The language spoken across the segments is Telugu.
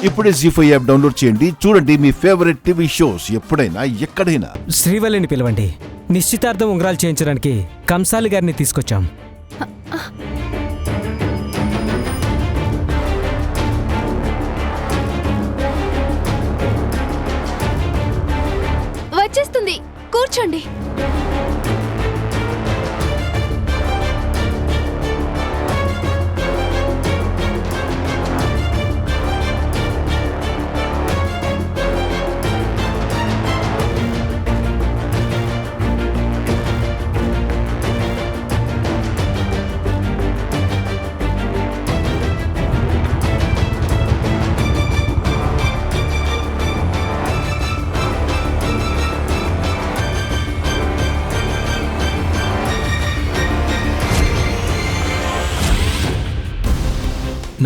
ఇప్పుడే జీ5 యాప్ డౌన్లోడ్ చేయండి. చూడండి మీ ఫేవరెట్ టీవీ షోస్ ఎప్పుడైనా ఎక్కడైనా. శ్రీవల్లిని పిలవండి. నిశ్చితార్థం ఉంగరాలు చేయించడానికి కంసాలి గారిని తీసుకొచ్చాం. వచ్చేస్తుంది, కూర్చోండి.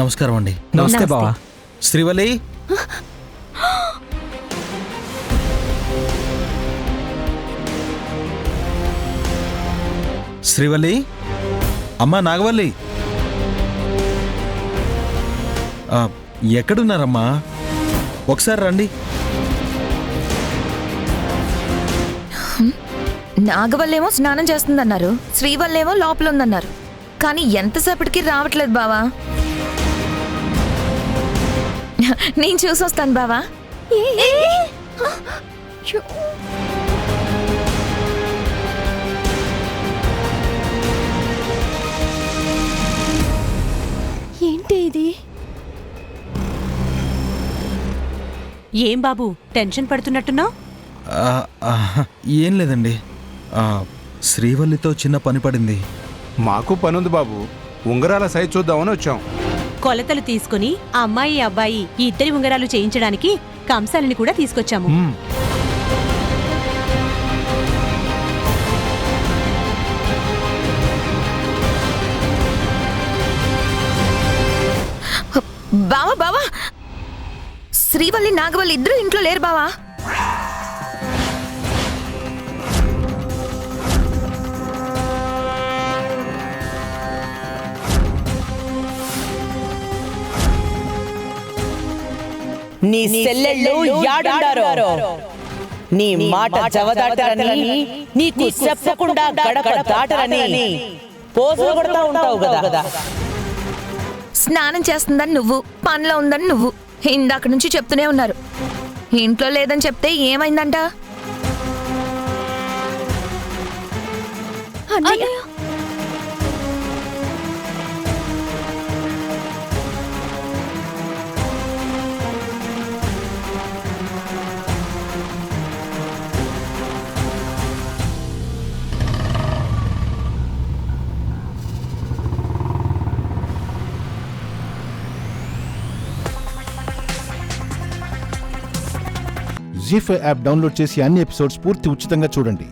నమస్కారం అండి. నమస్తే బావా. శ్రీవల్లి, శ్రీవల్లి, అమ్మా నాగవల్లి, ఎక్కడున్నారమ్మా? ఒకసారి రండి. నాగవల్లేమో స్నానం చేస్తుందన్నారు, శ్రీవల్లేమో లోపల ఉందన్నారు. కానీ ఎంతసేపటికి రావట్లేదు బావా. నేను చూసొస్తాను బావా. ఏంటి ఇది? ఏం బాబు టెన్షన్ పడుతున్నట్టున్నావు? ఏం లేదండి, శ్రీవల్లితో చిన్న పని పడింది. మాకు పనుంది బాబు, ఉంగరాల సైజ్ చూద్దామని వచ్చాం. కొలతలు తీసుకుని అమ్మాయి అబ్బాయి ఈ ఇద్దరి ఉంగరాలు చేయించడానికి కంసాలిని కూడా తీసుకొచ్చాము. బావా బావా, శ్రీవల్లి నాగవల్లి ఇద్దరు ఇంట్లో లేరు బావా. నీ సెల్లెళ్ళు యాడుండారో, నీ మాట జవదాటరని, నీకు చెప్పకుండా గడప దాటరని పోజులు కొడతా ఉంటావు కదా. స్నానం చేస్తుందని నువ్వు, పనిలో ఉందని నువ్వు ఇందాక నుంచి చెప్తూనే ఉన్నారు. ఇంట్లో లేదని చెప్తే ఏమైందంట? అన్నయ్య, జీ5 యాప్ డౌన్లోడ్ చేసి అన్ని ఎపిసోడ్స్ పూర్తి ఉచితంగా చూడండి.